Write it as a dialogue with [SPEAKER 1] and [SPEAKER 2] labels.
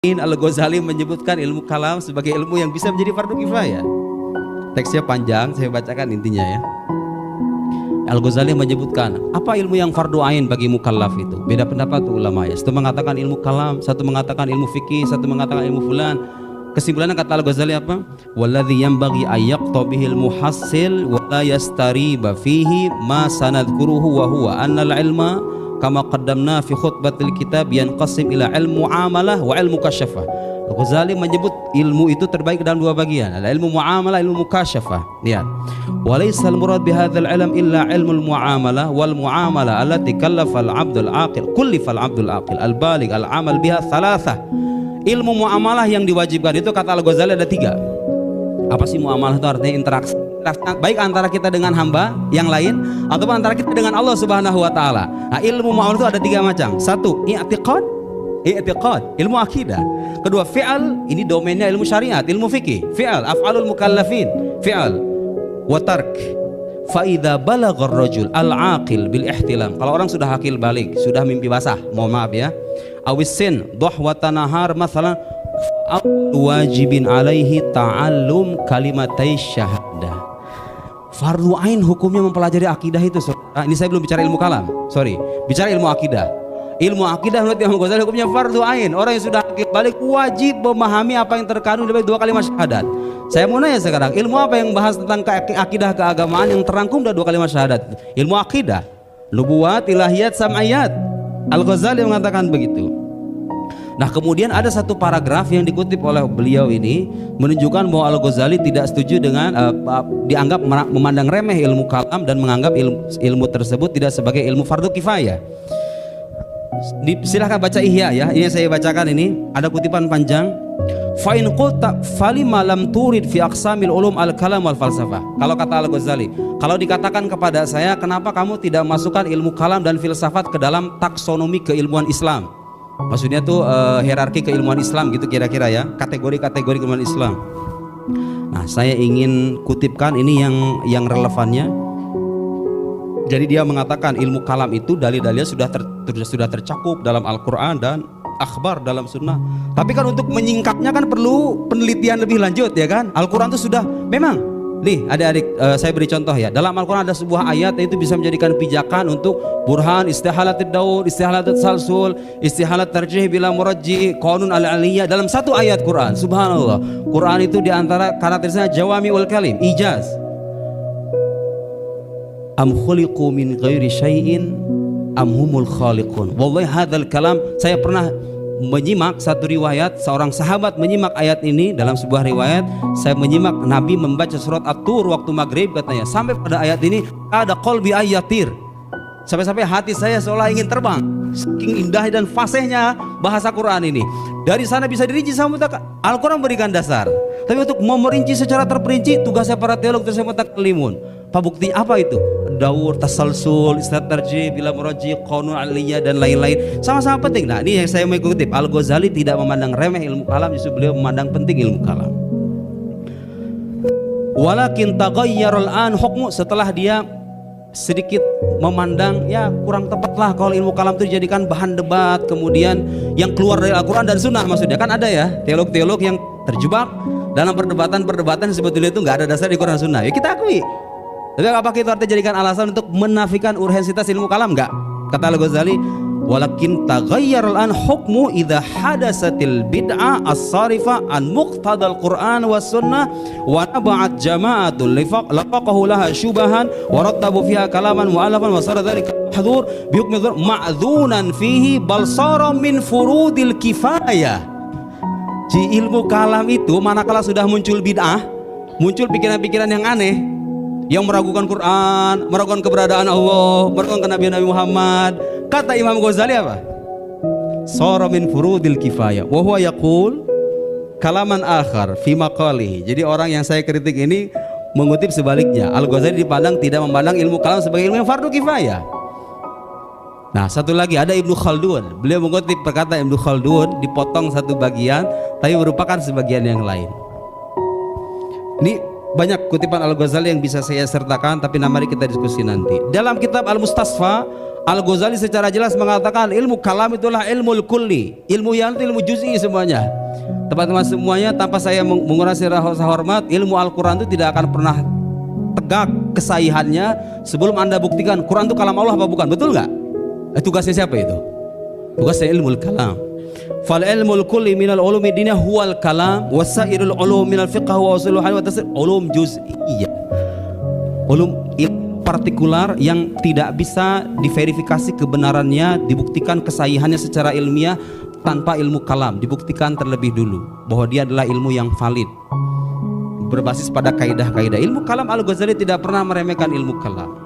[SPEAKER 1] Al-Ghazali menyebutkan ilmu kalam sebagai ilmu yang bisa menjadi fardu kifayah. Teksnya panjang, saya bacakan intinya ya. Al-Ghazali menyebutkan apa ilmu yang fardu ain bagi mukallaf itu. Beda pendapat tuh ulama ya. Satu mengatakan ilmu kalam, satu mengatakan ilmu fikih, satu mengatakan ilmu fulan. Kesimpulannya kata Al-Ghazali apa? Walladzi yanbaghi ayyaqta bihil muhassil wa la yastariba fihi ma sanadkuruhu wa huwa annal ilma kama qaddamna fi khutbatil kitab yanqasim ila ilmu muamalah wa ilmu kasyafah. Al-Ghazali menyebut ilmu itu terbagi dalam dua bagian, ada ilmu muamalah, ilmu kasyafah. Lihat. Wa laysal murad bi hadzal ilm illa ilmu muamalah wal muamalah allati kallafa al-'abdul aqil, kullifa al-'abdul aqil al-baligh al-'amal biha thalathah. Ilmu muamalah yang diwajibkan itu kata Al-Ghazali ada tiga. Apa sih muamalah itu? Artinya interaksi baik antara kita dengan hamba yang lain ataupun antara kita dengan Allah Subhanahu wa taala. Nah, ilmu muamalah itu ada tiga macam. Satu, i'tiqad, ilmu akidah. Kedua, fi'al, ini domainnya ilmu syariat, ilmu fikih. Fi'al, af'alul mukallafin, fi'al. Wa tark. Fa idza balagha ar-rajul al-aqil bil ihtilam. Kalau orang sudah akil balik, sudah mimpi basah, mohon maaf ya. Awis sin, dhahwatan nahar masalan wajibin alaihi ta'allum kalimatai syahadah. Fardu ain hukumnya mempelajari akidah itu. Ini saya belum bicara ilmu kalam, sorry, bicara ilmu akidah. Ilmu akidah menurut Imam Ghazali hukumnya fardu ain. Orang yang sudah akil balik wajib memahami apa yang terkandung dari dua kalimat syahadat. Saya mau nanya sekarang, ilmu apa yang bahas tentang akidah keagamaan yang terangkum dari dua kalimat syahadat? Ilmu akidah, nubuwat, ilahiyat, sam'iyat. Al-Ghazali mengatakan begitu. Nah, kemudian ada satu paragraf yang dikutip oleh beliau ini menunjukkan bahwa Al-Ghazali tidak setuju dengan dianggap memandang remeh ilmu kalam dan menganggap ilmu tersebut tidak sebagai ilmu fardu kifayah. Silahkan baca Ihya ya. Ini saya bacakan, ini ada kutipan panjang. Fa in qulta falima lam turid fi aqsamil ulum al-kalam wal falsafah. Kalau kata Al-Ghazali, kalau dikatakan kepada saya, kenapa kamu tidak masukkan ilmu kalam dan filsafat ke dalam taksonomi keilmuan Islam? Maksudnya tuh hierarki keilmuan Islam gitu kira-kira ya, kategori-kategori keilmuan Islam. Nah, saya ingin kutipkan ini yang relevannya. Jadi dia mengatakan ilmu kalam itu dalil-dalilnya sudah tercakup dalam Al-Quran dan akhbar dalam sunnah. Tapi kan untuk menyingkapnya kan perlu penelitian lebih lanjut ya kan. Al-Quran itu sudah memang. Nih adik-adik, saya beri contoh ya. Dalam Al-Quran ada sebuah ayat yang itu bisa menjadikan pijakan untuk burhan, istihalatid daud, istihalatid salsul, istihalat tarjih bila murajji, qanun al-aliyah. Dalam satu ayat Quran, subhanallah. Quran itu diantara karakteristiknya jawami'ul kalim, ijaz. Am khuliqu min ghairi syai'in am humul khaliqun. Wallahi hadzal kalam, saya pernah menyimak satu riwayat, seorang sahabat menyimak ayat ini. Dalam sebuah riwayat saya menyimak Nabi membaca surat At-Tur waktu maghrib katanya, sampai pada ayat ini ada qalbi ayatir, sampai-sampai hati saya seolah ingin terbang, saking indah dan fasihnya bahasa Quran ini. Dari sana bisa dirinci sama Al-Quran berikan dasar, tapi untuk memerinci secara terperinci tugasnya para teolog tersebut taklimun. Apa buktinya? Apa itu? Daur, tasalsul, istilah tarjih, bila muraji, qanun aliyah dan lain-lain sama-sama penting. Nah, ini yang saya mau kutip. Al-Ghazali tidak memandang remeh ilmu kalam, justru beliau memandang penting ilmu kalam. Walakin taghayyara al-an hukmu, setelah dia sedikit memandang ya kurang tepatlah kalau ilmu kalam itu dijadikan bahan debat, kemudian yang keluar dari Al-Quran dan Sunnah. Maksudnya kan ada ya teolog-teolog yang terjebak dalam perdebatan-perdebatan sebetulnya itu nggak ada dasar di Quran Sunnah. Ya kita akui. Tapi apakah itu artinya jadikan alasan untuk menafikan urgensitas ilmu kalam? Enggak. Kata Al-Ghazali, walakin taghayyara al-an hukmu idza hadasatil bid'ah as-sarifah an muqtadal Qur'an was sunnah wa naba'at jama'atul lafaqahu laha syubahan wa rattabu fiha kalaman mu'allafan wa sara dzalika mahdhur bi hukmi ma'dzunan fihi bal sara min furudil kifayah. Di ilmu kalam itu manakala sudah muncul bid'ah, muncul pikiran-pikiran yang aneh, yang meragukan Quran, meragukan keberadaan Allah, meragukan Nabi Muhammad, kata Imam Ghazali apa? Sara min furudil kifayah wa huwa yaqul kalaman akhar fi maqalihi. Jadi orang yang saya kritik ini mengutip sebaliknya. Al-Ghazali tidak memandang ilmu kalam sebagai ilmu yang fardu kifayah. Nah, satu lagi ada Ibnu Khaldun. Beliau mengutip perkataan Ibnu Khaldun, dipotong satu bagian tapi merupakan sebagian yang lain. Ini Banyak kutipan Al-Ghazali yang bisa saya sertakan, tapi mari kita diskusi nanti. Dalam kitab Al-Mustasfa, Al-Ghazali secara jelas mengatakan ilmu kalam itulah ilmu kulli, ilmu yang itu ilmu juz'i semuanya. Teman-teman semuanya, tanpa saya mengurangi rasa hormat, ilmu Al-Quran itu tidak akan pernah tegak kesahihannya sebelum Anda buktikan Quran itu kalam Allah apa bukan, betul nggak? Tugasnya siapa itu? Tugasnya ilmu kalam. Fal ilmul kulli minal ulumi diniyah huwal kalam wasairul ulum minal fiqh wa usulul hadits wa tafsir ulum juz'iyyah. Ulum partikular yang tidak bisa diverifikasi kebenarannya, dibuktikan kesahihannya secara ilmiah tanpa ilmu kalam, dibuktikan terlebih dulu bahwa dia adalah ilmu yang valid berbasis pada kaidah-kaidah ilmu kalam. Al-Ghazali tidak pernah meremehkan ilmu kalam.